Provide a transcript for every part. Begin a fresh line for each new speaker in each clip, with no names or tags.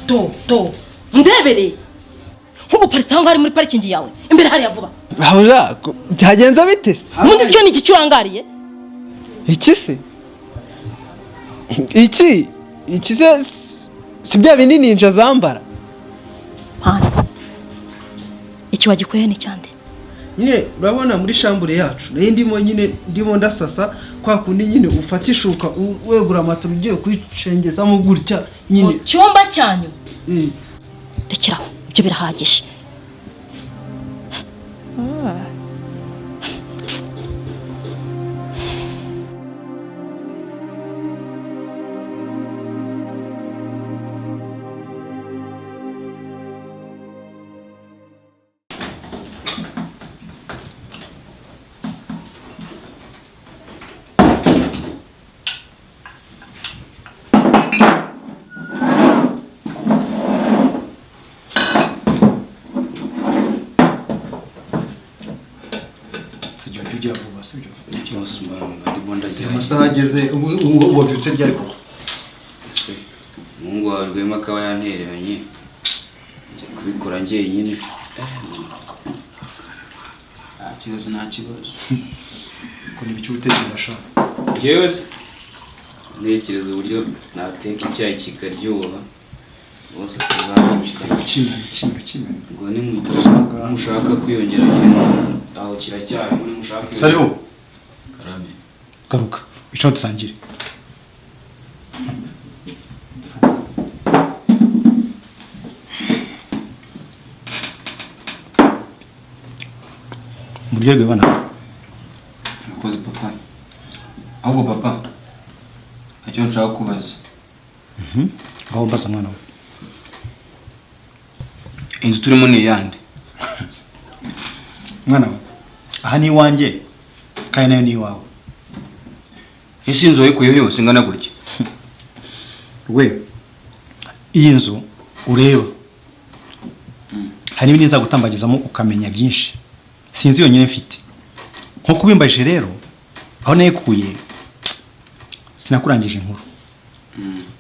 do ndebere nkubu paritse aho ngari muri parikingi yawe imbere hari yavuba
ahora byagenza bite se
mundi cyo ni gicurangariye
iki se iki se si bya bindi ninja zambara
hano iki wagikuye ni cyande
nyine urabona muri shambure yacu nayo ndimo ndasasa kwa kundi nyine ufata ishuka wegura amaturu ugiye kwicengezamo gutya nyine
cyumba cyanyu rekeraho ibyo birahagije
amasaha ageze wabyutse ryari koko
ese umuhungu wawe Rwema akaba yantereranye njye kubikora njyenyine nta kibazo
ko nibiki utekereza ashaka
njyewe ntekereza uburyo nateka icyayi kikaryoha bose tuzabishita
kimwe
ngo ni mushaka kwiyongera nyine aho kiracyari muri mushaka
Salimu
karame
garuka ico dusangire Muryoge bana
nakoze papa ahubwo papa icyo nshaka kubaza
aho mbaza mwana we
inzu turimo ni yande
mwana we aha ni wanjye kandi nayo ni wawe
ese inzu wayikuyeho yose ingana gutya
rwe iyi nzu ureba hari n'ibindi nzagutambagizamo ukamenya byinshi sinzi yonyine mfite nko kubimbajije rero aho nayikuye sinakurangije inkuru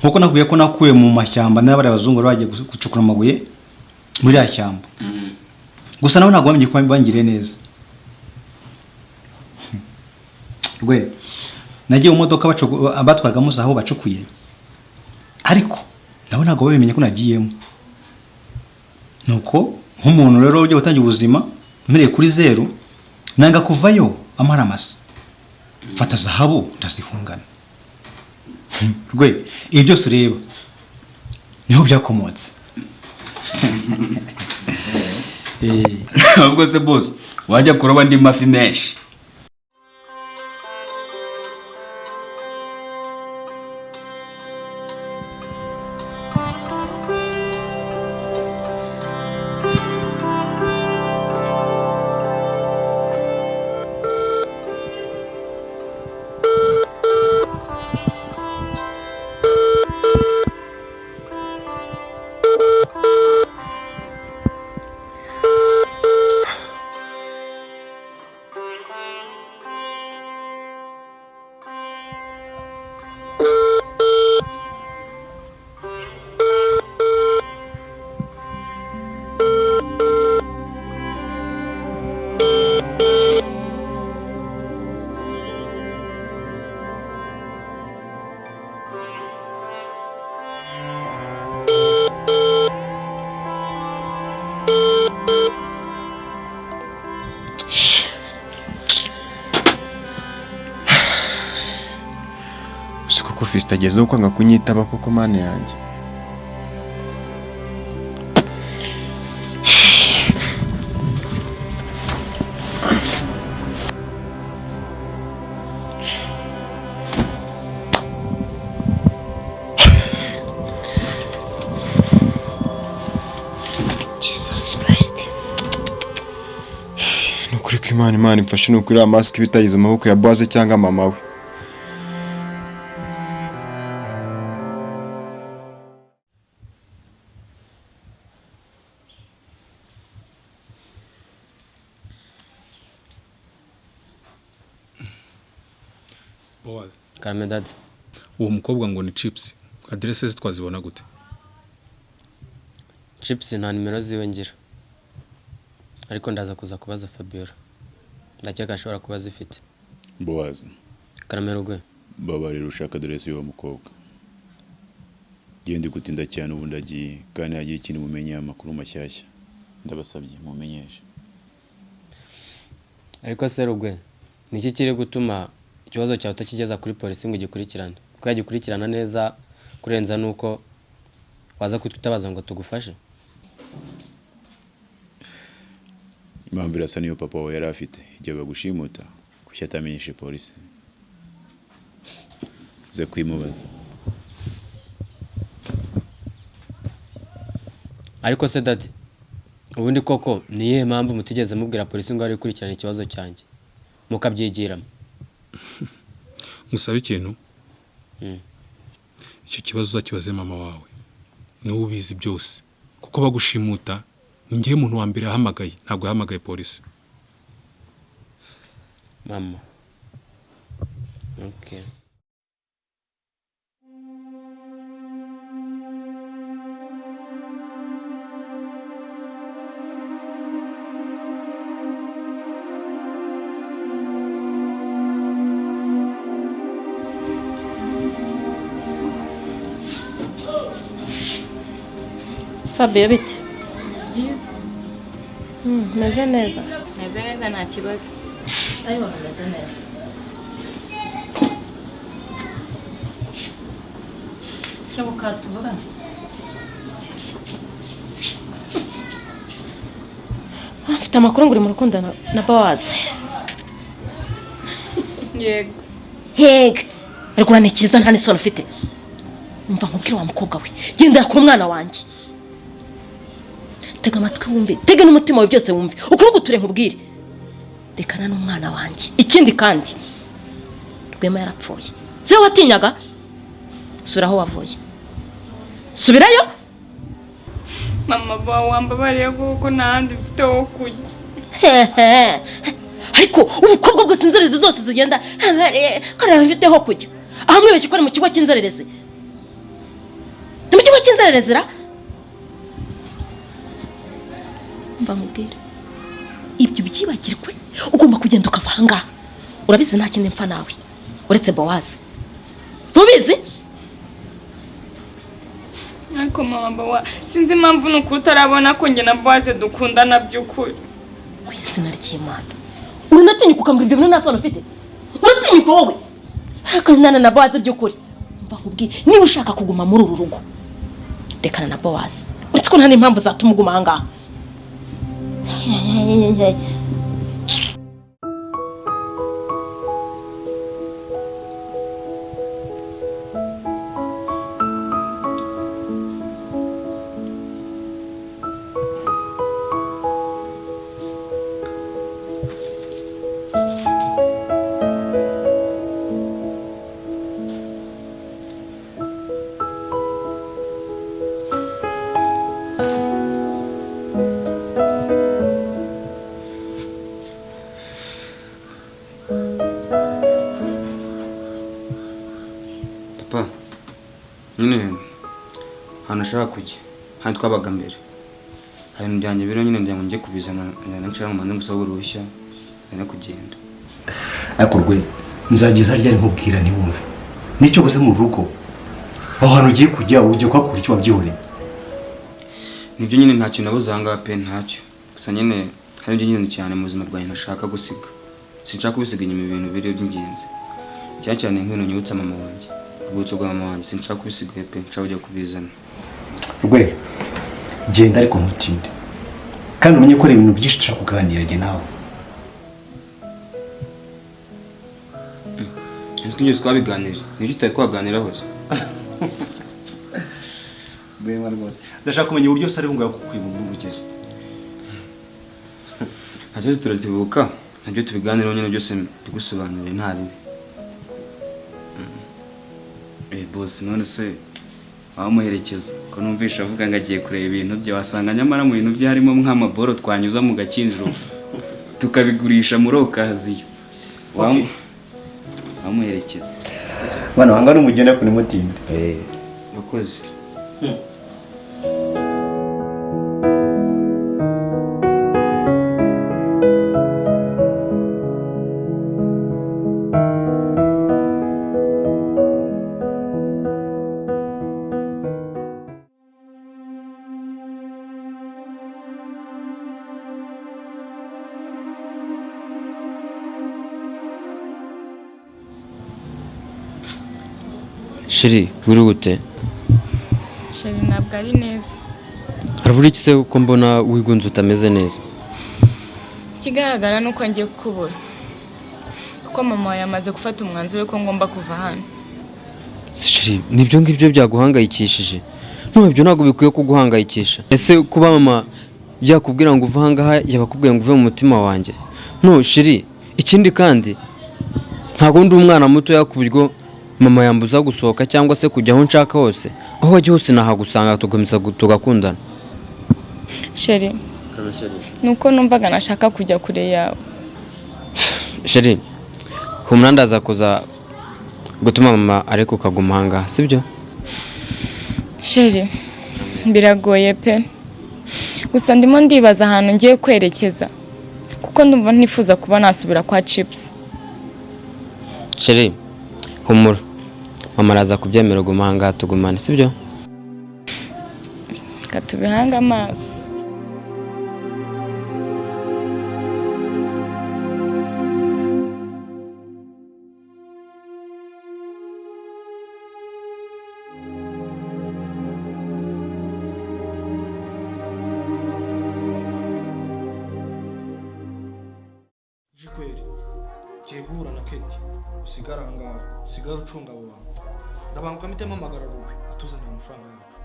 nkuko nakubwiye ko nakuye mu mashyamba n'abari abazungu bagiye gucukura amabuye muri ya shyamba gusa nabo ntabwo bamenye ko bangiriye neza rwe nagiye mu modoka abatwaragamo aho bacukuye ariko nabo ntabwo babimenye ko nagiyemo nuko nk'umuntu rero ugiye gutangira ubuzima mpereye kuri zero nanga kuvayo amara amasa mfata zahabu ndazihungana rwe ibi byose ureba niho byakomotse
ahubwo se boss wajya kuroba andi mafi menshi
kuko Fista agezeho kwanga kunyitaba koko mane yanjye Jesus Christ nukuri ko Imana imfashe nukuri amask bitagize amaboko ya Boise cyangwa mama we
Boaz.
Karame dad.
Uwo mukobwa ngo ni Chips. Adresse ze twazibona gute?
Chips nta nimero ziwe ngira. Ariko ndaza kuza kubaza Fabiola. Ndakeka ashobora kuba zifite.
Boaz.
Karamero gwe.
Babarira ushaka adresse y'uwo mukobwa. Gende gutinda cyane ubundi agiye kandi hagiye ikintu mumenye amakuru mashyashya. Ndabasabye mumenyeshe.
Ariko se rugwe, niki kiri gutuma ikibazo cyawe utakigeza kuri polisi ngo gikurikirane? Ko yagikurikirana neza kurenza nuko waza kututabaza ngo tugufashe.
Impamvu irasa niyo papa wawe yari afite igihe bagushimuta kuki atamenyeshe polisi. Ze kwimubaza.
Ariko se dadi, ubundi koko niye mpamvu mutigeze mubwira polisi ngo ari kurikirana ikibazo cyanjye mukabyigiramo?
Musaba ikintu? Icyo kibazo uzakibaze mama wawe. Niwe ubizi byose. Kuko bagushimuta ni ngiye umuntu wa mbere ahamagaye, ntabwo yahamagaye polisi.
Mama. Okay.
Fabio bite?
Byiza.
Meze neza.
Meze neza nta kibazo.
Ayo meze neza. Cyo bukatuvuga. Afite amakuru nguri mu rukundo na Boaz.
Yego.
Hega. Ariko uranikiriza nta nisoni ufite. Umva nkubwira wa mukobwa we. Gendera ku mwana wanjye. Tega amatwi wumve, tega n'umutima wawe byose wumve. Ukuri guture nkubwire. Dekana n'umwana wanjye. Ikindi kandi Rwema yarapfuye. Se watinyaga? Subira aho wavuye. Subirayo?
Mama wambabariye kuko nandi mfite wo kujya.
Ariko ubukobwa bwose inzererezi zose zigenda karara mfite ho kujya. Aho mwibeshye ko ari mu kigo cy'inzererezi. Ni mu kigo cy'inzererezi ra? Mba mubwira. Ibyo byibagirwe ugomba kugenda ukava hanga. Urabizi nta kindi mfa nawe. Uretse Boaz. Ntubizi?
Ariko mama sinzi impamvu nuko utarabona ko nge na Boaz dukundana by'ukuri.
Kwizina ry'Imana. Unatinyuka ukambwira ibyo bintu nasone ufite. Uratinyuka wowe. Hakandana na Boaz by'ukuri. Mba nkubwire niba ushaka kuguma muri uru rugo. Rekana na Boaz. Uretse ko nta n'impamvu zatuma uguma hanga.
nyine hano ashaka kujya hano twabaga mbere hari ibyanjye biro nyine njya ngo njye kubizana nshaka ngo ngusaba uruhushya no kugenda
ariko rwe nzageza ryari nkubwira ntibumve nicyo guze mu rugo aho hano ugiye kujya ujye kwakura icyo wabyihoreye
nibyo nyine ntacyo nabuzanga pe ntacyo gusa nyine hari ibyo nyine cyane mu buzima bwanjye nashaka gusiga sinshaka kubisiga inyuma ibintu biri by'ingenzi cyane nk'ino nyibutsa mama wanjye ubutso bwa mama wanjye sinshaka kubisiga pe nshaka kujya kubizana
rwe genda ariko ntutinde kandi umenye ko ari ibintu byinshi dushaka kuganira jye nawe
ese njye twabiganira nibyo tutari twaganira hose
bema rwose ndashaka kumenya uburyo sari ngo yakukwibuka ubugeze
ntacyo turatibuka nabyo tubiganiraho nyine byose bigusobanurira nta ribi boss none se wamuherekeza ko numvisha avuga ngo agiye kureba ibintu bye wasanga nyamara mu bintu bye harimo nk'amaboro twanyuza mu gakinjiro tukabigurisha muri okaziyo wamuherekeza
bana wanga n'umugenda kuri mutinde
bakoze
sheri uri gute?
sheri ntabwo ari neza.
Harabura iki se ko mbona wigunze utameze neza?
Ikigaragara ni uko ngiye kukubura, kuko mama yamaze gufata umwanzuro ko ngomba kuva hano.
Sheri nibyo ngibyo byaguhangayikishije? Ibyo ntabwo bikwiye kuguhangayikisha. Ese kuba mama byakubwira ngo uve ahangaha yabakubwiye ngo uve mu mutima wanjye? No sheri, ikindi kandi ntabwo ndi umwana muto yakuburyo mama yambuza gusohoka cyangwa se kujya aho nshaka hose. Aho wajya hose nahagusanga tugamisa tugakundana.
Sheri nuko numvaga nashaka kujya kure yawe.
Sheri humura ndaza kuza gutuma mama ariko ukaguma ahangaha, sibyo?
Sheri biragoye pe, gusa ndimo ndibaza ahantu ngiye kwerekeza, kuko ndumva ntifuza kuba nasubira kwa Chips.
Sheri humura, mama araza kubyemera guma ahangaha tugumane, sibyo?
Katubihanga amazi.
Jikweri giye guhura na Keti, usigara ahangaha, usigara ucunga abo bantu. Ndabanguka mitemo amagara ruwe atuzanira amafaranga yacu.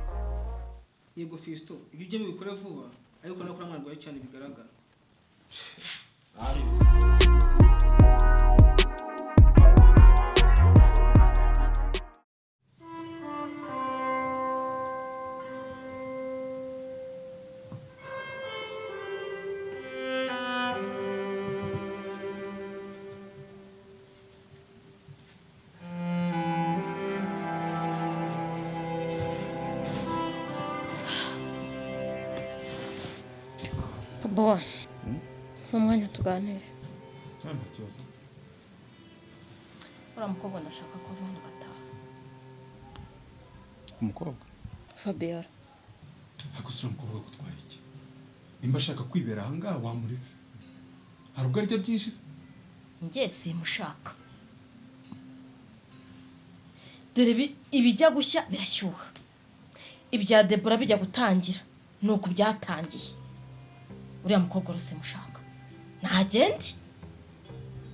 Yego Fisto, ibyo ujye mubikore vuba, ariko no kuri mwana cyane bigaragara.
Boa. Umwanya tuganire. Ura mukobwa ndashaka ko avana gataha.
Umukobwa?
Fabiola.
Agusura umukobwa gutwaye iki? Nimba ashaka kwibera ahangaha wamuritse. Hari ubwo aribyo byinshi se?
Njye simushaka. Dore ibijya gushya birashyuha. Ibya Debora bijya gutangira. Nuko byatangiye. Uriya mukobwa rose mushaka. Ntagende.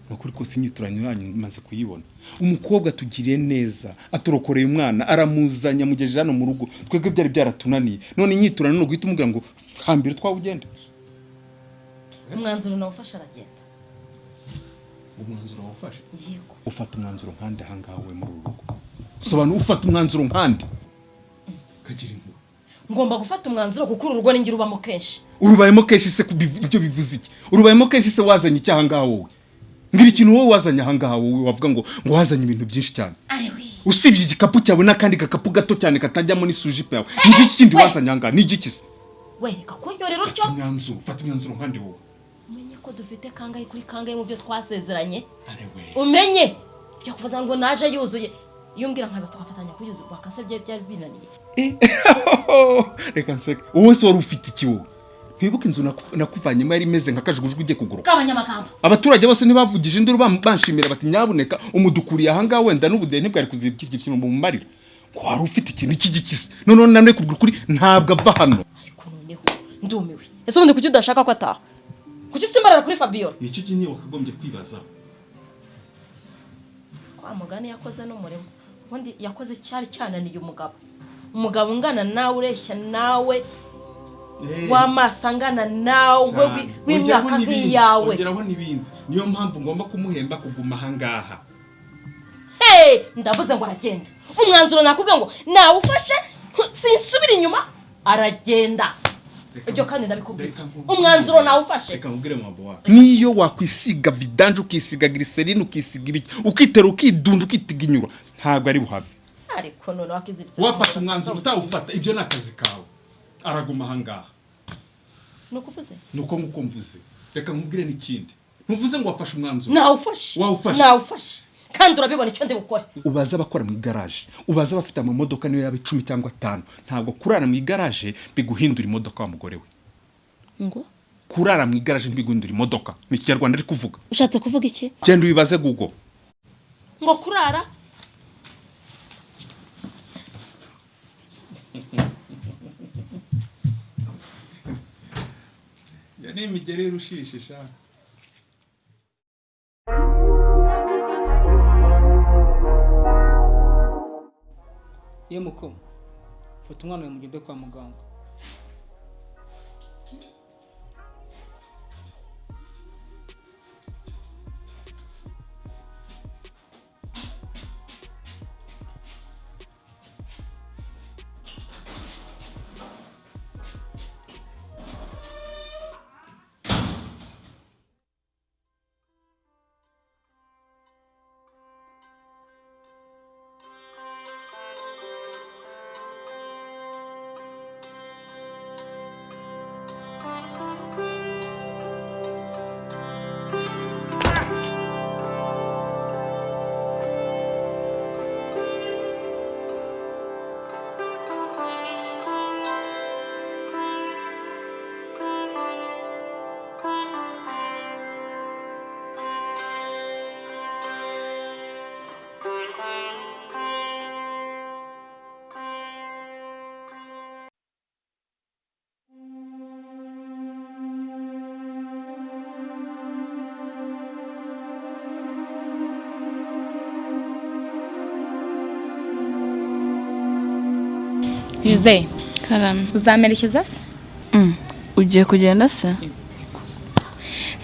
Nukuri ko sinyituranye yanyu maze kuyibona. Umukobwa tugiriye neza, aturokoreye umwana, aramuzanya mugejeje hano mu rugo. Twebwe byari byaratunaniye. None inyituranye no guhita umubwira ngo hambira twawugende.
Umwanzuro nawufasha aragenda.
Umwanzuro wafashe?
Yego.
Ufata umwanzuro nkande ahangaha we muri rugo. Sobanura ufata umwanzuro nkande. Kagira inkuru.
Ngomba gufata umwanzuro kuko urugo ningira ubamo kenshi.
Urubayemo kenshi se ibyo bivuze iki? Urubayemo kenshi se wazanye iki ahangaha wowe? Ngira ikintu wowe wazanye ahangaha wowe wavuga ngo wazanye ibintu byinshi cyane.
Arewe.
Usibye igikapu cyawe n'akandi gakapu gato cyane katajyamo n'isujipe yawe. Ni iki kindi wazanye ahangaha? Ni iki se?
Wereka kunyorera utyo.
Fata imyanzuro nkande wowe.
Umenye ko dufite kangahe kuri kangahe mu byo twasezeranye.
Arewe.
Umenye byo kuvuga ngo naje yuzuye. Iyo mbwira nkaza tugafatanya kuyuzuza bakasebye byari binaniye.
Reka nseke. Wowe se wari ufite iki wowe? Ntibuke inzu nakuvanyemo yari imeze nka kajugujugu ugiye kugura.
Kabanyamagambo.
Abaturage bose ntibavugije induru banshimira bati nyabuneka umudukuriye ahangaha wenda n'ubudehe ntibwari kuzirikira ikintu mu marira. Ko wari ufite ikintu cy'igikisi. None nane kubwira kuri ntabwo ava hano.
Ariko noneho ndumiwe. Ese ubundi kuki udashaka ko ataha? Kuki utsimbarara kuri Fabiola?
Nicyo kinyi wakagombye kwibaza.
Kwa mugani yakoze n'umurimo. Ubundi yakoze cyari cyananiye umugabo. Umugabo ungana nawe ureshya nawe wamasangana nawe w'imyaka nk'iyawe.
Ongeraho n'ibindi. Niyo mpamvu ngomba kumuhemba kuguma ahangaha.
Ndavuze ngo aragenda. Umwanzuro nakubwiye ngo nawe ufashe sinsubira inyuma aragenda. Ibyo kandi ndabikubwiye. Umwanzuro nawe ufashe.
Reka ngubwire mabo wa. Niyo wakwisiga vidanje ukisiga glycerine ukisiga ibiki ukitera ukidunda ukitiginyura ntabwo ari buhave.
Ariko none wakiziritse.
Wafata umwanzuro utawufata ibyo nakazi kawe. Araguma ahangaha.
Nukuvuze?
Nuko nguko mvuze. Reka nkubwire n'ikindi. Ntuvuze ngo wafashe umwanzuro.
Nawufashe.
Wawufashe.
Nawufashe. Kandi urabibona icyo ndi bukore.
Ubaza abakora mu garage. Ubaza abafite amamodoka niyo yaba 10 cyangwa 5. Ntabwo kurara mu garage biguhindura imodoka wa mugore we.
Ngo?
Kurara mu garage biguhindura imodoka. Ni Kinyarwanda ari kuvuga.
Ushatse kuvuga iki?
Genda ubibaze Google.
Ngo kurara
ni imigeri irushishisha.
Ye muko fata umwana wawe mugende kwa muganga.
Jose,
Karame.
uzamerekeza se?
Ugiye kugenda se?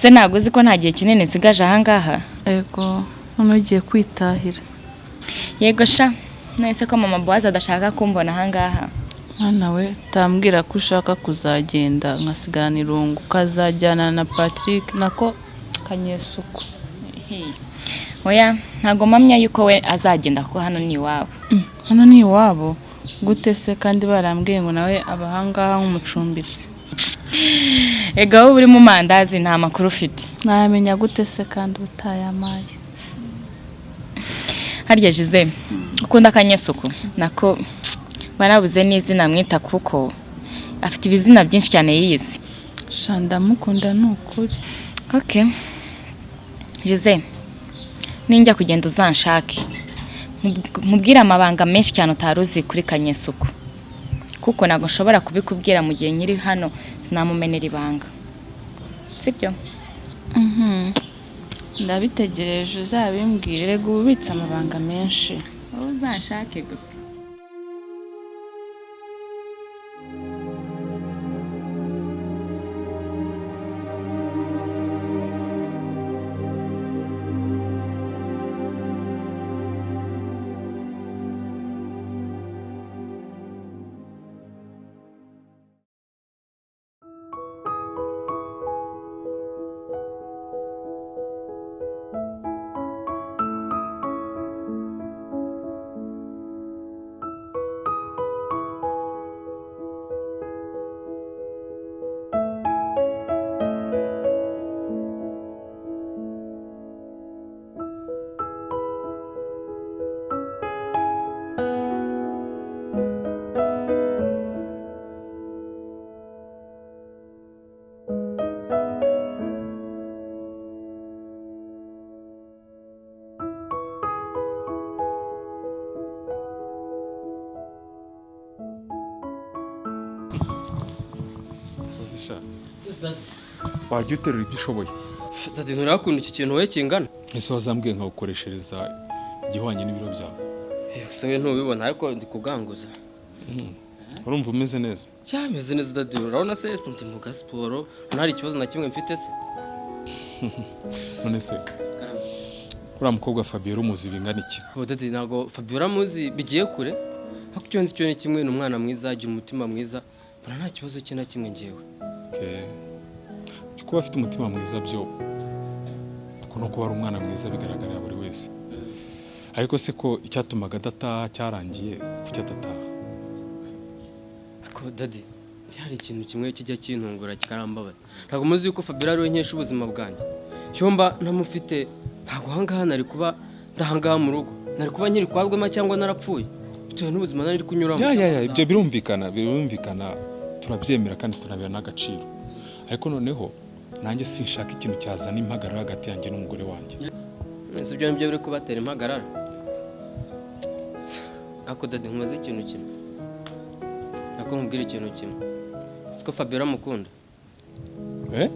Se ntabwo uzi ko nta gihe kinini nsigaje ahangaha?
Ego, none ugiye kwitahira.
Yego sha, nahise ko mama Boazi adashaka kumbona ahangaha.
Mwana we, tambwira ko ushaka kuzagenda nkasigarana irungu, ukazajyana na Patrick nako Kanyesuku.
Oya, ntabwo mpamya yuko we azagenda kuko hano ni iwabo.
Hano ni iwabo? Gute se kandi barambwiye ngo nawe abahangaha nk'umucumbitsi?
Ega wowe uri mu mandazi nta makuru ufite.
Nayamenya gute se kandi utayamaye?
Harya Jose, ukunda Kanyesuku? Nako banabuze n'izina mwita kuko afite ibizina byinshi cyane yiyizi.
Sha ndamukunda nukuri.
Okay. Jose, ninjya kugenda uzanshake. Mubwira amabanga menshi cyane utaruzi kuri Kanyesuku. Kuko nago nshobora kubikubwira mu gihe nyiri hano sinamumenera ibanga. Sibyo?
Ndabitegereje uzabimbwire, rego ubitsa amabanga menshi.
Uzanshake gusa.
Wajya uterura ibyo ushoboye.
Dadi nturakunda iki kintu we kingana?
Ese wazambwiye nkawukoreshereza igihwanye n'ibiro byawe.
Se we ntubibona ariko ndi kuganguza.
Urumva umeze neza?
Cyameze neza dadi, urabona se ndi mu gasiporo, ntari ikibazo na kimwe mfite se.
None se uriya mukobwa Fabien umuzi bingana iki?
Dadi ntabwo Fabien uramuzi bigiye kure, ariko icyo nzi cyo ni kimwe, ni umwana mwiza, agira umutima mwiza, mbona nta kibazo cye na kimwe ngewe.
Kuba afite umutima mwiza byo no kuba ari umwana mwiza bigaragarira buri wese. Ariko se ko icyatumaga adataha cyarangiye kuki adataha?
Ako dadi, hari ikintu kimwe kijya kintungura kikarambabaza. Ntabwo muzi yuko Fabien ari we nkesha ubuzima bwanjye. Cyomba ntamufite ntabwo hangaha nari kuba ndahangaha mu rugo. Nari kuba nkiri kwa Rwema cyangwa narapfuye. Bitewe n'ubuzima nari kunyuramo.
Ibyo birumvikana turabyemera kandi tunabera n'agaciro. Ariko noneho nanjye sinshaka ikintu cyazana impagarara hagati yanjye n'umugore wanjye.
Ese ibyo nibyo biri kubatera impagarara? Ako dadi nkumaze ikintu kimwe. Nako nkubwira ikintu kimwe. Siko Fabien amukunda.
Eh?